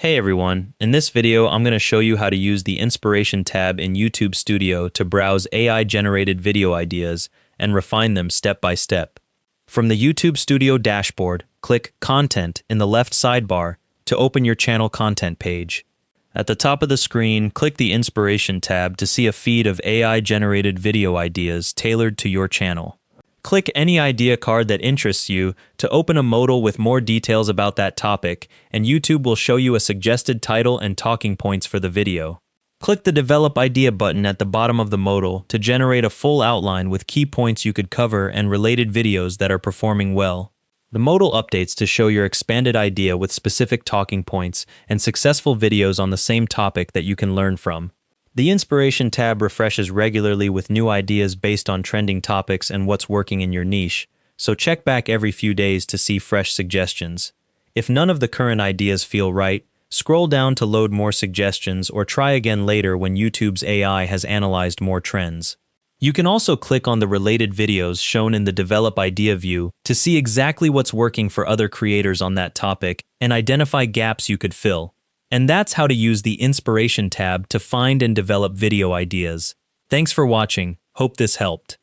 Hey everyone, in this video I'm going to show you how to use the Inspiration tab in YouTube Studio to browse AI-generated video ideas and refine them step by step. From the YouTube Studio dashboard, click Content in the left sidebar to open your channel content page. At the top of the screen, click the Inspiration tab to see a feed of AI-generated video ideas tailored to your channel. Click any idea card that interests you to open a modal with more details about that topic, and YouTube will show you a suggested title and talking points for the video. Click the Develop Idea button at the bottom of the modal to generate a full outline with key points you could cover and related videos that are performing well. The modal updates to show your expanded idea with specific talking points and successful videos on the same topic that you can learn from. The Inspiration tab refreshes regularly with new ideas based on trending topics and what's working in your niche, so check back every few days to see fresh suggestions. If none of the current ideas feel right, scroll down to load more suggestions or try again later when YouTube's AI has analyzed more trends. You can also click on the related videos shown in the Develop Idea view to see exactly what's working for other creators on that topic and identify gaps you could fill. And that's how to use the Inspiration tab to find and develop video ideas. Thanks for watching. Hope this helped.